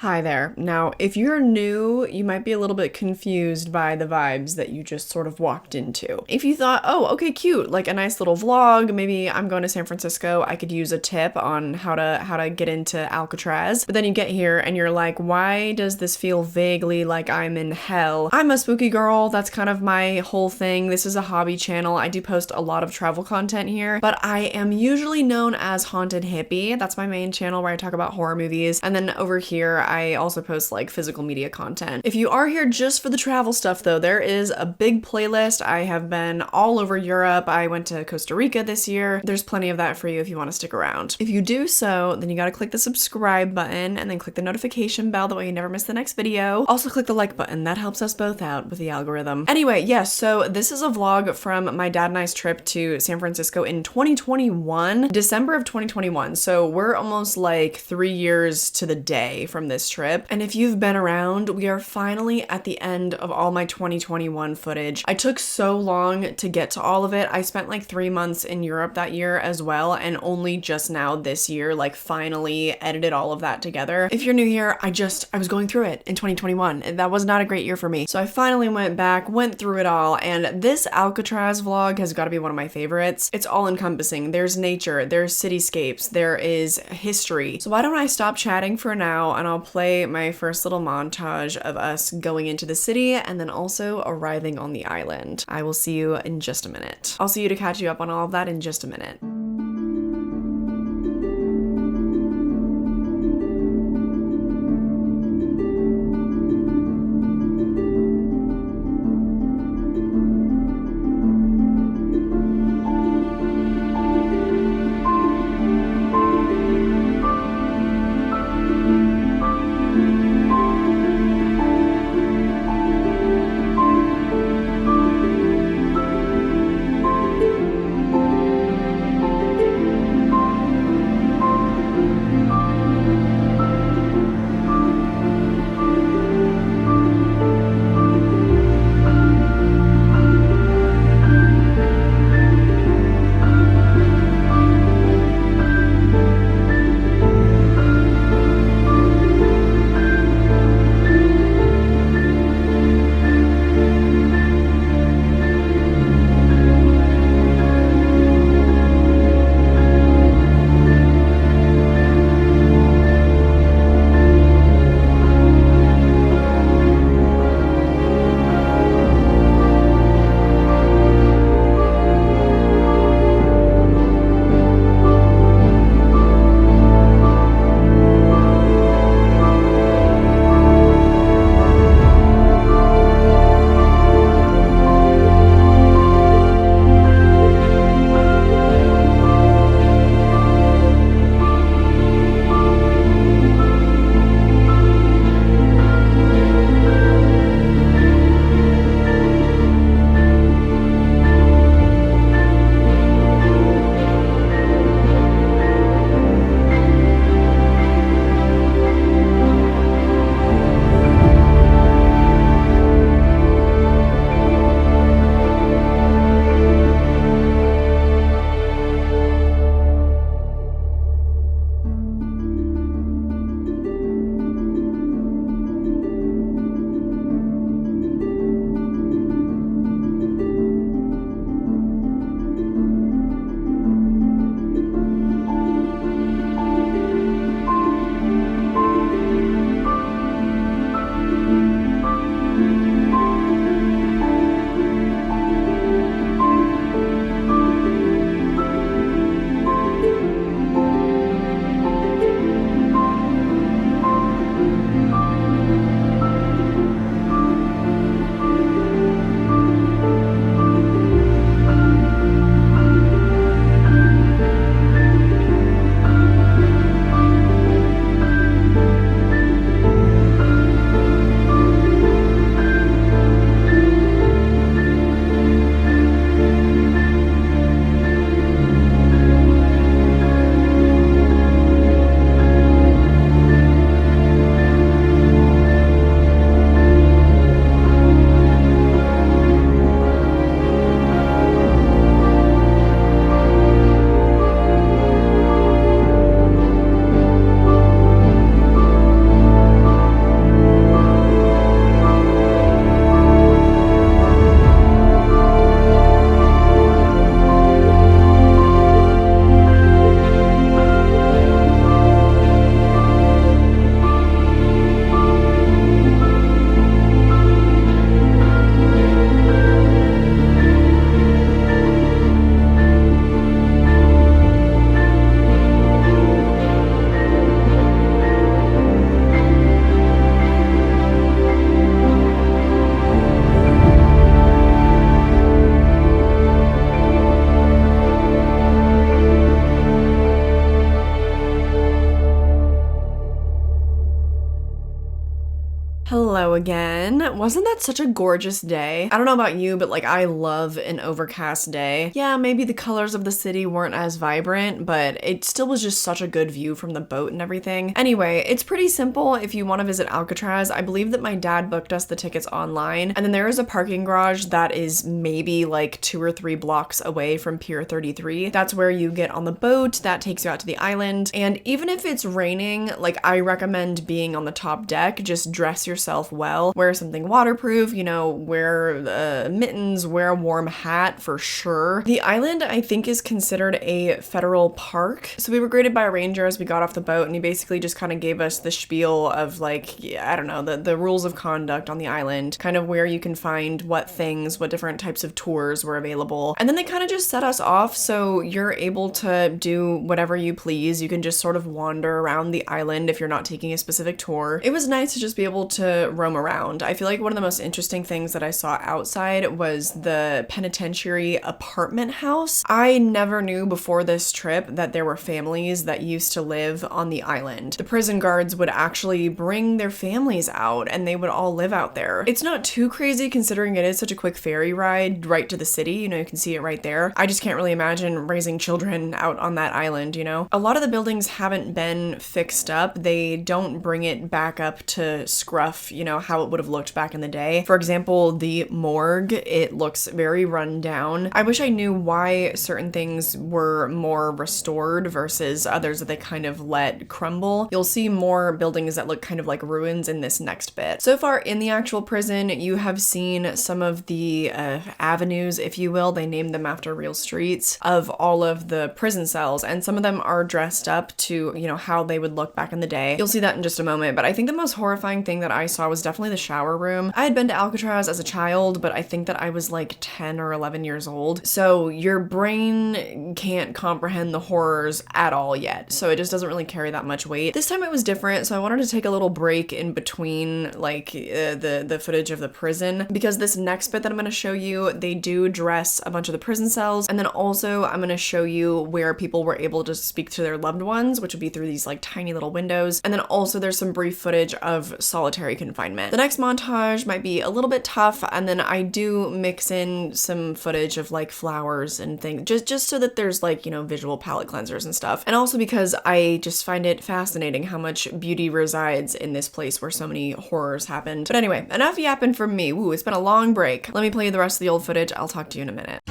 Hi there. Now, if you're new, you might be a little bit confused by the vibes that you just sort of walked into. If you thought, oh, okay, cute, like a nice little vlog, maybe I'm going to San Francisco, I could use a tip on how to get into Alcatraz. But then you get here and you're like, why does this feel vaguely like I'm in hell? I'm a spooky girl. That's kind of my whole thing. This is a hobby channel. I do post a lot of travel content here, but I am usually known as Haunted Hippie. That's my main channel where I talk about horror movies. And then over here, I also post like physical media content. If you are here just for the travel stuff though, there is a big playlist. I have been all over Europe. I went to Costa Rica this year. There's plenty of that for you if you want to stick around. If you do so, then you gotta click the subscribe button and then click the notification bell, that way you never miss the next video. Also click the like button, that helps us both out with the algorithm. Anyway, yes, so this is a vlog from my dad and I's trip to San Francisco in 2021, December of 2021. So we're almost like 3 years to the day from this trip. And if you've been around, we are finally at the end of all my 2021 footage. I took so long to get to all of it. I spent like 3 months in Europe that year as well, and only just now this year, like finally edited all of that together. If you're new here, I was going through it in 2021, and that was not a great year for me. So I finally went back, went through it all, and this Alcatraz vlog has got to be one of my favorites. It's all encompassing. There's nature, there's cityscapes, there is history. So why don't I stop chatting for now and I'll play my first little montage of us going into the city and then also arriving on the island. I will see you in just a minute. I'll see you to catch you up on all of that in just a minute. Hello again. Wasn't that such a gorgeous day? I don't know about you, but like I love an overcast day. Yeah, maybe the colors of the city weren't as vibrant, but it still was just such a good view from the boat and everything. Anyway, it's pretty simple if you want to visit Alcatraz. I believe that my dad booked us the tickets online, and then there is a parking garage that is maybe like 2 or 3 blocks away from Pier 33. That's where you get on the boat that takes you out to the island. And even if it's raining, like I recommend being on the top deck. Just dress yourself well, wear something waterproof, you know, wear mittens, wear a warm hat for sure. The island, I think, is considered a federal park. So we were greeted by a ranger as we got off the boat, and he basically just kind of gave us the spiel of like, I don't know, the rules of conduct on the island, kind of where you can find what things, what different types of tours were available. And then they kind of just set us off so you're able to do whatever you please. You can just sort of wander around the island if you're not taking a specific tour. It was nice to just be able to roam around. I feel like one of the most interesting things that I saw outside was the penitentiary apartment house. I never knew before this trip that there were families that used to live on the island. The prison guards would actually bring their families out and they would all live out there. It's not too crazy considering it is such a quick ferry ride right to the city. You know, you can see it right there. I just can't really imagine raising children out on that island, you know? A lot of the buildings haven't been fixed up. They don't bring it back up to scruff, you know, how it would have looked back in the day. For example, the morgue, it looks very run down. I wish I knew why certain things were more restored versus others that they kind of let crumble. You'll see more buildings that look kind of like ruins in this next bit. So far in the actual prison, you have seen some of the avenues, if you will. They named them after real streets of all of the prison cells, and some of them are dressed up to, you know, how they would look back in the day. You'll see that in just a moment, but I think the most horrifying thing that I saw was definitely the shower room. I had been to Alcatraz as a child, but I think that I was like 10 or 11 years old. So your brain can't comprehend the horrors at all yet. So it just doesn't really carry that much weight. This time it was different. So I wanted to take a little break in between like the footage of the prison, because this next bit that I'm going to show you, they do dress a bunch of the prison cells. And then also I'm going to show you where people were able to speak to their loved ones, which would be through these like tiny little windows. And then also there's some brief footage of solitary confinement. The next montage might be a little bit tough, and then I do mix in some footage of like flowers and things, just so that there's like, you know, visual palette cleansers and stuff. And also because I just find it fascinating how much beauty resides in this place where so many horrors happened. But anyway, enough yapping from me. Woo, it's been a long break. Let me play you the rest of the old footage. I'll talk to you in a minute.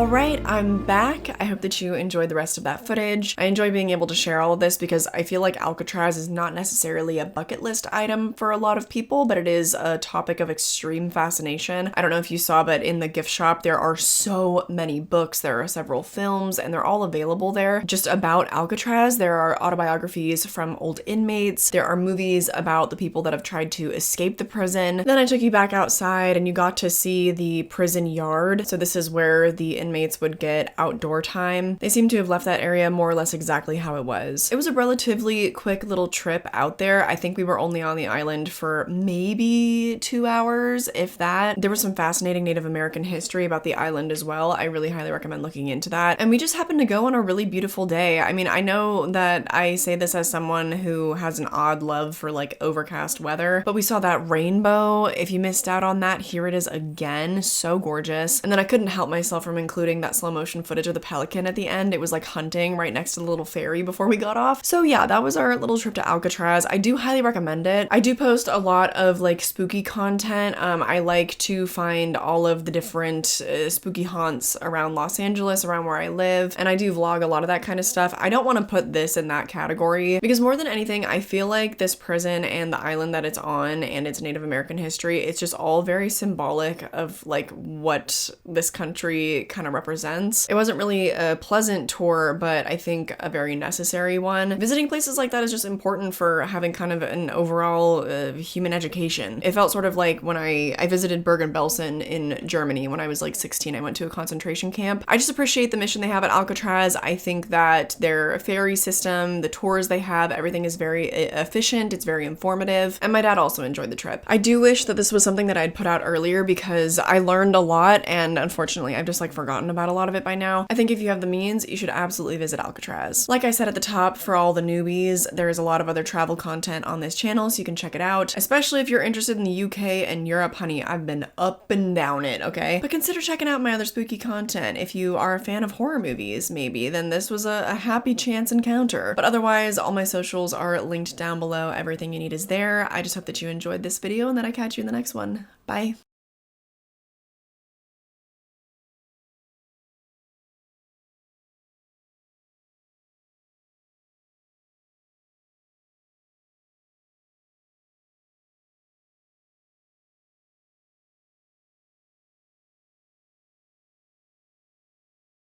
Alright, I'm back. I hope that you enjoyed the rest of that footage. I enjoy being able to share all of this because I feel like Alcatraz is not necessarily a bucket list item for a lot of people, but it is a topic of extreme fascination. I don't know if you saw, but in the gift shop there are so many books, there are several films, and they're all available there just about Alcatraz. There are autobiographies from old inmates, there are movies about the people that have tried to escape the prison. Then I took you back outside and you got to see the prison yard. So this is where the inmates would get outdoor time. They seem to have left that area more or less exactly how it was. It was a relatively quick little trip out there. I think we were only on the island for maybe 2 hours, if that. There was some fascinating Native American history about the island as well. I really highly recommend looking into that. And we just happened to go on a really beautiful day. I mean, I know that I say this as someone who has an odd love for like overcast weather, but we saw that rainbow. If you missed out on that, here it is again. So gorgeous. And then I couldn't help myself from including that slow motion footage of the pelican at the end. It was like hunting right next to the little ferry before we got off. So yeah, that was our little trip to Alcatraz. I do highly recommend it. I do post a lot of like spooky content. I like to find all of the different spooky haunts around Los Angeles, around where I live, and I do vlog a lot of that kind of stuff. I don't want to put this in that category because more than anything, I feel like this prison and the island that it's on and its Native American history, it's just all very symbolic of like what this country kind of represents. It wasn't really a pleasant tour, but I think a very necessary one. Visiting places like that is just important for having kind of an overall human education. It felt sort of like when I visited Bergen-Belsen in Germany when I was like 16. I went to a concentration camp. I just appreciate the mission they have at Alcatraz. I think that their ferry system, the tours they have, everything is very efficient. It's very informative. And my dad also enjoyed the trip. I do wish that this was something that I'd put out earlier because I learned a lot and unfortunately I've just like forgotten about a lot of it by now. I think if you have the means, you should absolutely visit Alcatraz. Like I said at the top, for all the newbies, there's a lot of other travel content on this channel, so you can check it out. Especially if you're interested in the UK and Europe, honey, I've been up and down it, okay? But consider checking out my other spooky content. If you are a fan of horror movies, maybe, then this was a happy chance encounter. But otherwise, all my socials are linked down below. Everything you need is there. I just hope that you enjoyed this video and that I catch you in the next one. Bye.